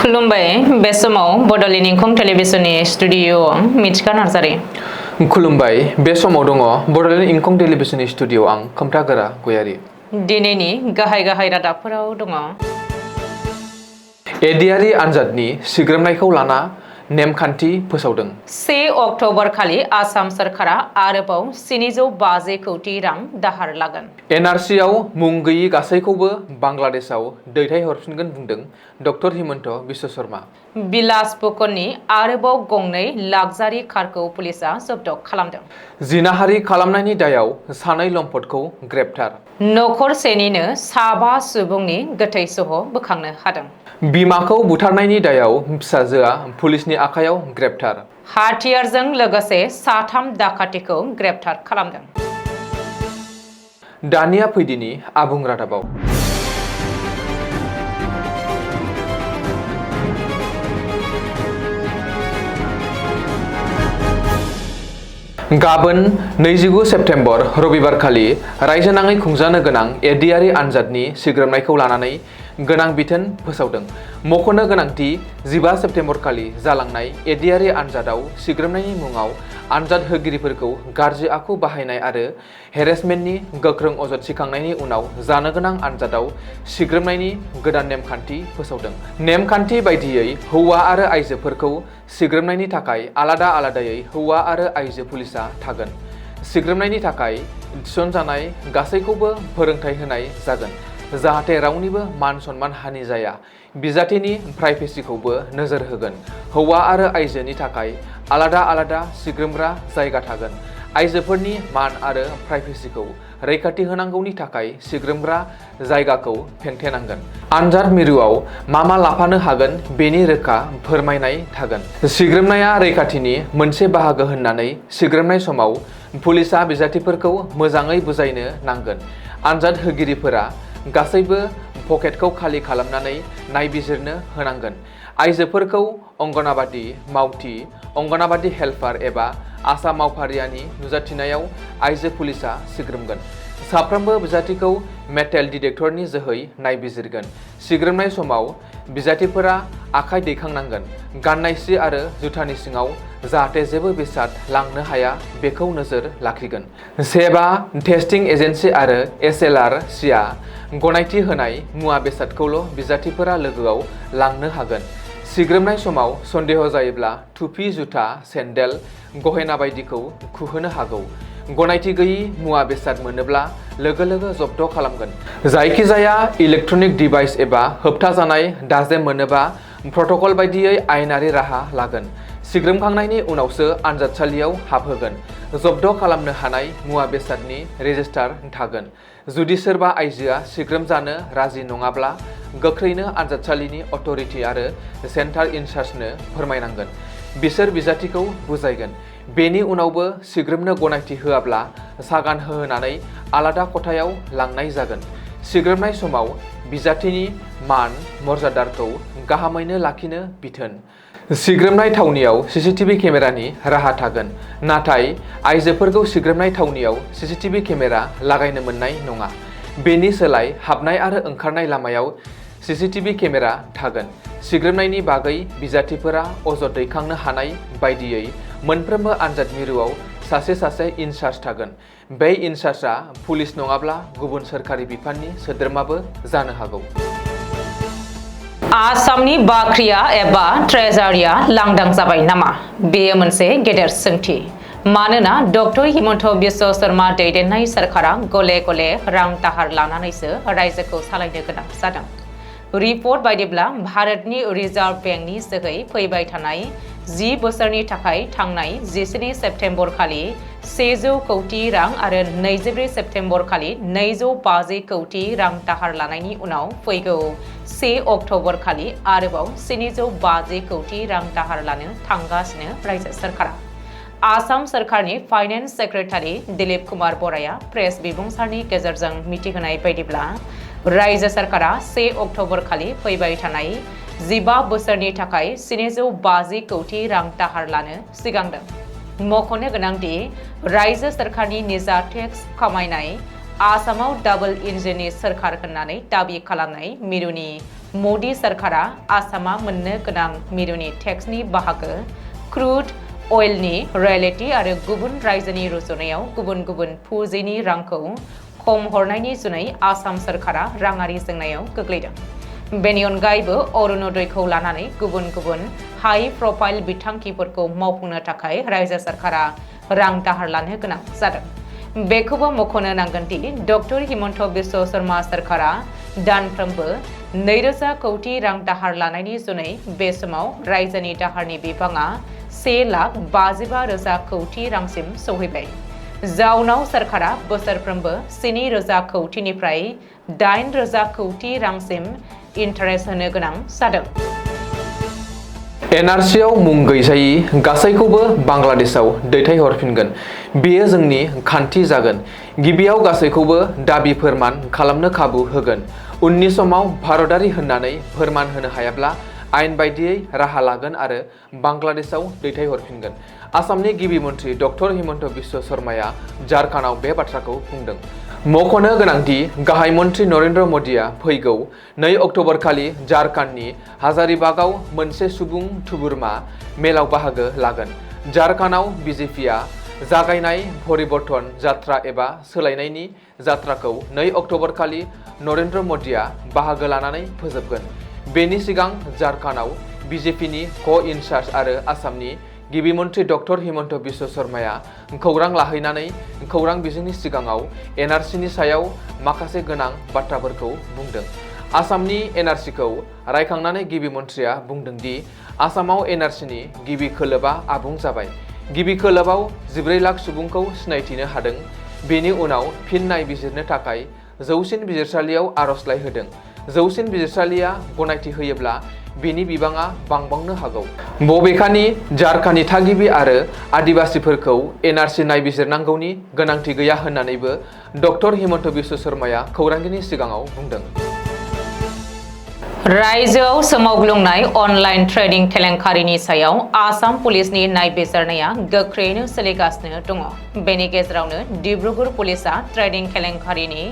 खुलुमबाय बे समाव बड'लेण्ड इंखं टेलिभिजननि स्टुडिअ'आव मिथिखा नार्जारि। खुलुमबाय बे समाव दङ बड'लेण्ड इंखं टेलिभिजननि स्टुडिअ'आव आं खोमथागोरा गयारि। दिनैनि गाहाय रादाबफोराव दङ। एडिआरि आनजादनि सिग्रोमनायखौ लाना नेमखान्थि फोसावदों। 1 अक्ट'बर खालि आसाम सरकारा आरोबाव 750 कौटि रां दाहार लागोन। एनआरसिआव मुं गैयि गासैखौबो बांलादेशआव दैथायहरफिनगोन बुंदों डक्टर हिमन्त बिश्व शर्मा। बिलासपुरनि आरोबाव गंनै लाक्जारि कारखौ पुलिसआ जब्द खालामदों। जिनाहारि खालामनायनि दायाव सानै लम्पटखौ ग्रेप्टार। नखरसेनिनो 7 सुबुंनि गोथै सह बोखांनो हादों। बिमाखौ बुथारनायनि दायाव फिसाजोआ पुलिसनि आखायाव ग्रेप्टार। हाथियारजों लोगोसे 3 दाखाथिखौ ग्रेप्टार खालामदों। दानिया फैदिनि आबुं रादाबाव। गाबोन 29 सेप्तेम्बर रबिबार खालि रायजोनाङै खुंजानो गोनां एडिआरि आनजादनि सिग्रोमनायखौ लानानै गोनां बिथोन फोसावदों। मख'नो गोनांथि 15 सेप्तेम्बर खालि जालांनाय एडिआरि आनजादाव सिग्रोमनायनि मुङाव आनजाद होगिरिफोरखौ गाज्रि आखु बाहायनाय आरो हेरेसमेन्टनि गोख्रों अजद सिखांनायनि उनाव जानो गोनां आनजादाव सिग्रोमनायनि गोदान नेमखान्थि फोसावदों। नेमखान्थि बायदियै हौवा आरो आइजोफोरखौ सिग्रोमनायनि थाखाय आलादा आलादायै हौवा आरो आइजो पुलिसआ थागोन। सिग्रोमनायनि थाखाय थिसनजानाय गासैखौबो फोरोंथाय होनाय जागोन जाहाथे रावनिबो मान सन्मान हानि जाया। बिजाथिनि प्राइभेसिखौबो नोजोर होगोन। हौवा आरो आइजोनि थाखाय आलादा आलादा सिग्रोमग्रा जायगा थागोन। आइजोफोरनि मान आरो प्राइभेसिखौ रैखाथि होनांगौनि थाखाय सिग्रोमग्रा जायगाखौ फेंथेनांगोन। आनजाद मिरुआव मा लाफानो हागोन बेनि रोखा फोरमायनाय थागोन। सिग्रोमनाया रैखाथिनि मोनसे बाहागो होननानै सिग्रोमनाय समाव पुलिसआ बिजाथिफोरखौ मोजाङै बुजायनो नांगोन। आनजाद होगिरिफोरा गासैबो पकेटखौ खालि खालामनानै नायबिजिरनो होनांगोन। आइजोफोरखौ अंगनाबादि मावथि, अंगनाबादि हेल्पार एबा आसा मावफारियानि नुजाथिनायाव आइजो पुलिसआ सिग्रोमगोन। साफ्रोमबो बिजाथिखौ मेटेल डिटेक्टरनि जोहै नायबिजिरगोन। सिग्रोमनाय समाव बिजाथिफोरा आखाइ दैखांनांगोन। गाननाय सि आरो जुथानि सिङाव जाहाथे जेबो बेसाद लांनो हाया बेखौ नोजोर लाखिगोन। सेबा टेस्टिं एजेन्सि आरो SLR-सिआ गनायथि होनाय मुवा बेसादखौल' बिजाथिफोरा लोगोआव लांनो हागोन। सिग्रोमनाय समाव सन्देह जायोब्ला टुपि, जुथा, सेन्देल, गहेना बायदिखौ खुहोनो हागौ। गनायथि गैयि मुवा बेसाद मोनोब्ला लोगो जब्द खालामगोन। जायखिजाया इलेक्ट्रनिक डिभाइस एबा होबथाजानाय दाजेम मोनोबा प्रट'कल बायदियै आयेनारि राहा लागोन। सिग्रोमखांनायनि उनावसो आनजादसालियाव हाबहोगोन। जब्द खालामनो हानाय मुवा बेसादनि रेजिस्टार थागोन। जुदि सोरबा आइजोआ सिग्रोमजानो राजि नङाब्ला गोख्रैनो आनजादसालिनि अथ'रिटि आरो सेन्टार इनचार्जनो फोरमायनांगोन। बिसोर बिजाथिखौ बुजायगोन। बेनि उनावबो सिग्रोमनो गनायथि होआब्ला सागान होहोनानै आलादा खथायाव लांनाय जागोन। सिग्रोमनाय समाव बिजाथिनि मान मर्यादाखौ गाहामैनो लाखिनो बिथोन। सिग्रोमनाय थावनियाव CCTV केमेरानि राहा थागोन। नाथाय आइजोफोरखौ सिग्रोमनाय थावनियाव CCTV केमेरा लागायनो मोननाय नङा। बेनि सोलाय हाबनाय आरो ओंखारनाय लामायाव CCTV केमेरा थागोन। सिग्रोमनायनि बागै बिजाथिफोरा अजद दैखांनो हानाय बायदियै मोनफ्रोमबो आनजाद मिरुआव सासे इनचार्ज थागोन। बे इनचार्जआ पुलिस नङाब्ला गुबुन सोरखारि बिफाननि सोद्रोमाबो जानो हागौ। आसामनि बाख्रिया एबा ट्रेजारिया लांदां जाबाय नामा? बेयो मोनसे गेदेर सोंथि। मानोना डक्टर हिमन्त बिश्व शर्मा दैदेननाय सरकारा गले रां दाहार लानानैसो रायजोखौ सालायनो गोनां जादों। रिपर्ट बायदिब्ला भारतनि रिजार्भ बेंकनि जोहै फैबाय थानाय 10 बोसोरनि थाखाय थांनाय 17 सेप्तेम्बर खालि 100 कौटि रां आरो 24 सेप्तेम्बर खालि 250 कौटि रां दाहार लानायनि उनाव फैगौ 1 अक्ट'बर खालि आरोबाव 750 कौटि रां दाहार लानो थांगासिनो रायजो सरकारा। आसाम सरकारनि फाइनेन्स सेक्रेटारि दिलीप कुमार बराया प्रेस बिबुंसारनि गेजेरजों मिथिहोनाय बायदिब्ला रायजो सरकारा 1 अक्ट'बर खालि फैबाय थानाय 15 बोसोरनि थाखाय 750 कौटि रां दाहार लानो सिगांदों। मख'नो गोनांदि रायजो सरकारनि निजा टेक्स खामायनाय आसामाव डाबल इन्जिननि सोरखार होननानै दाबि खालामनाय मिरुनि मदि सरकारा आसामा मोननो गोनां मिरुनि टेक्सनि बाहागो क्रुड अइलनि रयेल्टी आरो गुबुन रायजोनि रुजुनायाव गुबुन गुबुन फुजिनि रांखौ खम हरनायनि जुनै आसाम सरकारा राङारि जेंनायाव गोग्लैदों। बेनि अनगायैबो अरुणोदयखौ लानानै गुबुन गुबुन हाई प्रफाइल बिथांखिफोरखौ मावफुंनो थाखाय रायजो सरकारा रां दाहार लानो गोनां जादों। बेखौबो मख'नो नांगोन दि डक्टर हिमन्त बिश्व शर्मा सरकारा दानफ्रोमबो 2,000 कौटि रां दाहार लानायनि जुनै बे समाव रायजोनि दाहारनि बिबाङा 1,55,000 कौटि रांसिम सौहैबाय। जाउनाव सरकारा बोसोरफ्रोमबो 7,000 कौटिनिफ्राय 8,000 कौटि रांसिम इन्टारेस्ट होनो गोनां जादों। एनआरसिआव मुं गैजायि गासैखौबो बांलादेशआव दैथायहरफिनगोन। बेयो जोंनि खान्थि जागोन। गिबियाव गासैखौबो दाबि फोरमान खालामनो खाबु होगोन। उननि समाव भारतारि होननानै फोरमान होनो हायाब्ला आयेन बायदियै राहा लागोन आरो बांलादेशआव दैथायहरफिनगोन। आसामनि गिबि मन्थ्रि डक्टर हिमन्त बिश्व शर्माया झारखान्डआव बे बाथ्राखौ बुंदों। मख'नो गोनांदि गाहाय मन्थ्रि नरेन्द्र मदिया फैगौ 2 अक्ट'बर खालि झारखान्डनि हाजारिबागआव मोनसे सुबुं थुबुरमा मेलाव बाहागो लागोन। झारखान्डआव बिजेपिआ जागायनाय परिबर्तन जात्रा एबा सोलायनायनि जात्राखौ 2 अक्ट'बर खालि नरेन्द्र मदिया बाहागो लानानै फोजोबगोन। बेनि सिगां झारखान्डआव बिजेपिनि क-इनचार्ज आरो आसामनि गिबि मन्थ्रि डक्टर हिमन्त बिश्व शर्माया खौरां लाहैनानै खौरां बिजोंनि सिगाङाव एनआरसिनि सायाव माखासे गोनां बाथ्राफोरखौ बुंदों। आसामनि एनआरसिखौ रायखांनानै गिबि मन्थ्रिया बुंदों दि आसामाव एनआरसिनि गिबि खोलोबा आबुं जाबाय। गिबि खोलोबाव 14 लाख सुबुंखौ सिनायथिनो हादों। बेनि उनाव फिन नायबिजिरनो थाखाय जौसिन बिजिरसालियाव आर'जलाइ होदों। जौसिन बिजिरसालिया गनायथि होयोब्ला बेनि बिबाङा बांबांनो हागौ। बबेखानि झारखान्डनि थागिबि आरो आदिबासिफोरखौ एनआरसि नायबिजिरनांगौनि गोनांथि गैया होननानैबो डक्टर हिमन्त बिश्व शर्माया खौरांगिरिनि सिगाङाव बुंदों। रायजोआव सोमावग्लुंनाय अनलाइन ट्रेडिं केलेंकारिनि सायाव आसाम पुलिसनि नायबिजिरनाया गोख्रैयैनो सोलिगासिनो दङ। बेनि गेजेरावनो डिब्रुगड़ पुलिसआ ट्रेडिं केलेंकारिनि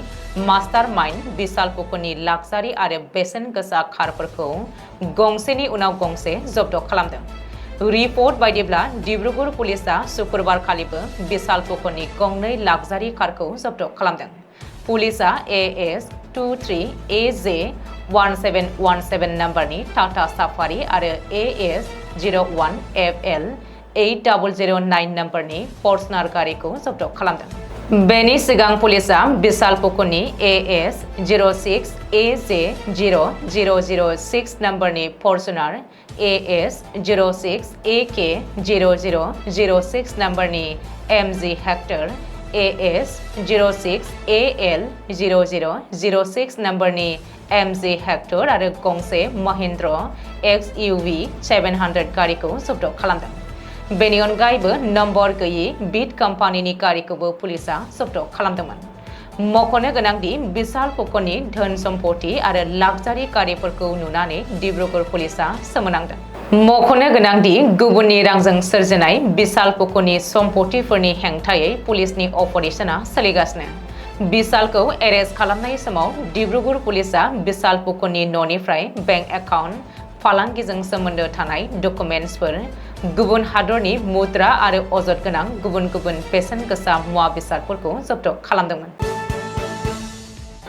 मास्टार माइन्ड बिशाल पुकरनि लाक्जारि आरो बेसेन गोसा कारफोरखौ गंसेनि उनाव गंसे जब्द खालामदों। रिपर्ट बायदिब्ला डिब्रुगड़ पुलिसआ शुक्रबारखालिबो बिशाल पुकरनि गंनै लाक्जारि कारखौ जब्द खालामदों। पुलिसआ AS23AJ1717 नम्बरनि टाटा साफारी आरो AS01FL 8009 नम्बरनि फर्चुनार गारिखौ जब्द खालामदों। बेनि सिगां पुलिसआ बिशाल पुकरनि AS06AJ0006 नम्बरनि फर्चुनार, AS06AK0006 नम्बरनि MG हेक्टर, AS06AL0006 नम्बरनि MG हेक्टर आरो गंसे महिन्द्र XUV 700 गारिखौ जब्द खालामदों। बेनि अनगायैबो नम्बर गैयि बिट कम्पानिनि गारिखौबो पुलिसआ जब्द खालामदोंमोन। मख'नो गोनांदि बिशाल पुकरनि धोन सम्पति आरो लाक्जारि गारिफोरखौ नुनानै डिब्रुगड़ पुलिसआ सोमोनांदों। मख'नो गोनांदि गुबुननि रांजों सोरजिनाय बिशाल पुकरनि सम्पतिफोरनि हेंथायै पुलिसनि अपारेशना सोलिगासिनो। बिशालखौ एरेस्ट खालामनाय समाव डिब्रुगड़ पुलिसआ बिशाल पुकरनि न'निफ्राय बेंक एकाउन्ट, फालांगिजों सोमोन्दो थानाय डकुमेन्टसफोर, गुबुन हादरनि मुद्रा आरो अजद गोनां गुबुन गुबुन बेसेन गोसा मुवा बेसादफोरखौ जब्द खालामदोंमोन।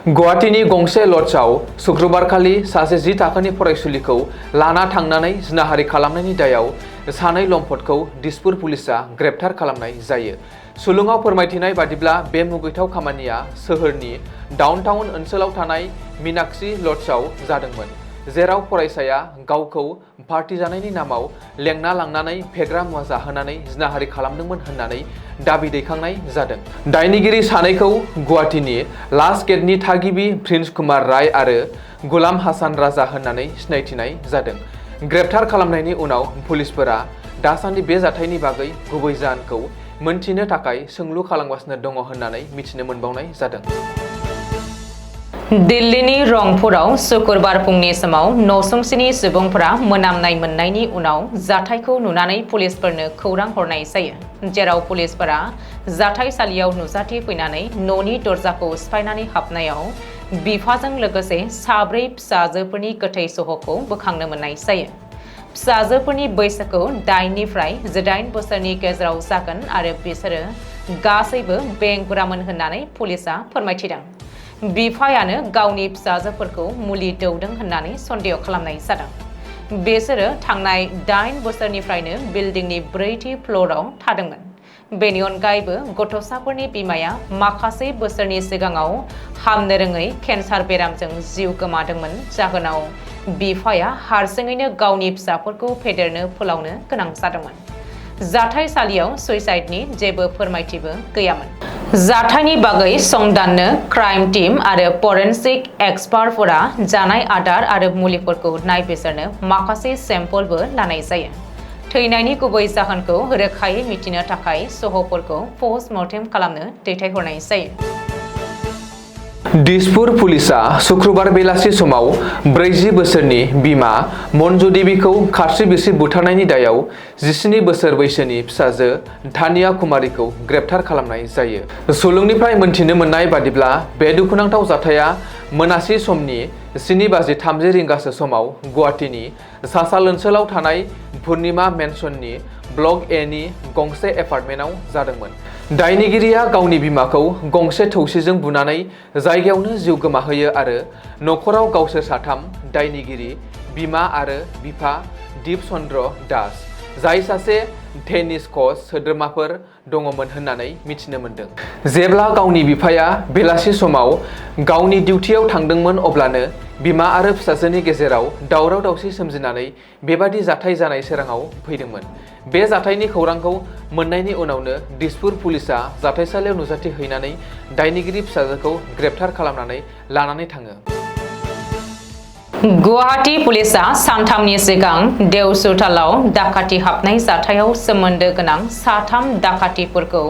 गुवाहाटीनि गंसे लड्जआव शुक्रबारखालि सासे 10 थाखोनि फरायसुलिखौ लाना थांनानै जिनाहारि खालामनायनि दायाव सानै लम्पटखौ दिसपुर पुलिसआ ग्रेप्तार खालामनाय जायो। सुलुङाव फोरमायथिनाय बादिब्ला बे मुगैथाव खामानिया सोहोरनि डाउनटाउन ओनसोलाव थानाय मीनाक्षी लड्जआव जादोंमोन, जेराव फरायसाया गावखौ पार्टी जानायनि नामाव लेंना लांनानै फेग्रा मुवा जाहोनानै जिनाहारि खालामदोंमोन होननानै दाबि दैखांनाय जादों। दायनिगिरि सानैखौ गुवाहाटीनि लास्ट गेटनि थागिबि प्रिन्स कुमार राय आरो गुलाम हासान राजा होननानै सिनायथिनाय जादों। ग्रेप्तार खालामनायनि उनाव पुलिसफोरा दासान्दि बे जाथायनि बागै गुबै जाहोनखौ मोनथिनो थाखाय सोंलु खालामगासिनो दङ होननानै मिथिनो मोनबावनाय जादों। दिल्लीनि रंपुराव शुक्रबार फुंनि समाव नसुंसेनि सुबुंफोरा मोनामनाय मोननायनि उनाव जाथायखौ नुनानै पुलिसफोरनो खौरां हरनाय जायो, जेराव पुलिसफोरा जाथायसालियाव नुजाथिफैनानै न'नि दरजाखौ सिफायनानै हाबनायाव बिफाजों लोगोसे साब्रै फिसाजोफोरनि गोथै सहखौ बोखांनो मोननाय जायो। फिसाजोफोरनि बैसोखौ 8 निफ्राय 18 बोसोरनि गेजेराव जागोन आरो बिसोरो गासैबो बेंगुरामोन होननानै पुलिसआ फोरमायथिदों। बिफायानो गावनि फिसाजोफोरखौ मुलि दौदों होननानै सन्देह खालामनाय जादों। बिसोरो थांनाय 8 बोसोरनिफ्रायनो बिल्डिंनि 4थि फ्ल'राव थादोंमोन। बेनि अनगायैबो गथ'साफोरनि बिमाया माखासे बोसोरनि सिगाङाव हामनो रोङै केन्सार बेरामजों जिउ गोमादोंमोन। जाहोनाव बिफाया हारसिङैनो गावनि फिसाफोरखौ फेदेरनो फोलावनो गोनां जादोंमोन। जाथायसालियाव सुइसाइडनि जेबो फोरमायथिबो गैयामोन। जाथायनि बागै संदाननो क्राइम टीम आरो फरेन्सिक एक्सपार्टफोरा जानाय आदार आरो मुलिफोरखौ नायबिजिरनो माखासे सेम्पलबो लानाय जायो। थैनायनि गुबै जाहोनखौ रोखायै मिथिनो थाखाय सहफोरखौ पस्टमर्टेम खालामनो दैथायहरनाय जायो। दिसपुर पुलिसआ शुक्रबार बेलासि समाव 40 बोसोरनि बिमा मन्जु देवीखौ खास्रि-बिस्रि बुथारनायनि दायाव 17 बोसोर बैसोनि फिसाजो धानिया कुमारीखौ ग्रेप्तार खालामनाय जायो। सुलुंनिफ्राय मोनथिनो मोननाय बादिब्ला बे दुखुनांथाव जाथाया मोनासि समनि 7:30 रिंगासो समाव गुवाहाटीनि सासाल ओनसोलाव थानाय पुर्निमा मेनसननि ब्लक ए नि गंसे एपार्टमेन्टआव जादोंमोन। दायनिगिरिया गावनि बिमाखौ गंसे थौसिजों बुनानै जायगायावनो जिउ गोमाहोयो आरो नखराव गावसोर साथाम दायनिगिरि बिमा आरो बिफा दीप चन्द्र दास, जाय सासे टेनिस कच सोद्रोमाफोर दङमोन होननानै मिथिनो मोन्दों। जेब्ला गावनि बिफाया बेलासि समाव गावनि डिउटियाव थांदोंमोन अब्लानो बिमा आरो फिसाजोनि गेजेराव दावराव-दावसि सोमजिनानै बेबादि जाथाय जानाय सोराङाव फैदोंमोन। बे जाथायनि खौरांखौ मोननायनि उनावनो दिसपुर पुलिसआ जाथायसालियाव नुजाथि हैनानै दायनिगिरि फिसाजोखौ ग्रेप्तार खालामनानै लानानै थाङो। गुवाहाटी पुलिसआ सानथामनि सिगां देउसुतालाव डाकाति हाबनाय जाथायाव सोमोन्दो गोनां 3 डाकातिफोरखौ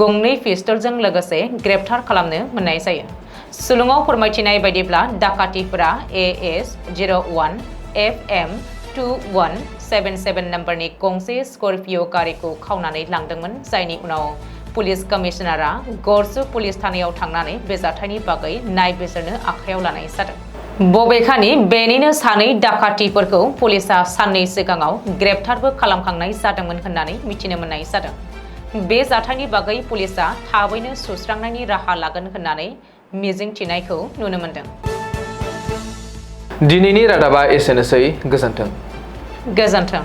2 पिस्तलजों लोगोसे ग्रेप्तार खालामनो मोननाय जायो। सुलुङाव फोरमायथिनाय बायदिब्ला डाकातिफोरा AS01 FM 2177 नम्बरनि गंसे स्कर्पिय' गारिखौ खावनानै लांदोंमोन, जायनि उनाव पुलिस कमिशनारआ गरसु पुलिस थानायाव थांनानै बे जाथायनि बागै नायबिजिरनो आखायाव लानाय जादों। बबेखानि बेनिनो 2 डाकातिफोरखौ पुलिसआ साननै सिगाङाव ग्रेप्तारबो खालामखांनाय जादोंमोन होननानै मिथिनो मोननाय जादों। बे जाथायनि बागै पुलिसआ थाबैनो सुस्रांनायनि राहा लागोन होननानै मिजिंथिनायखौ नुनो मोनदों। दिनैनि रादाबा एसेनोसै। गोजोन्थों। गोजोन्थों।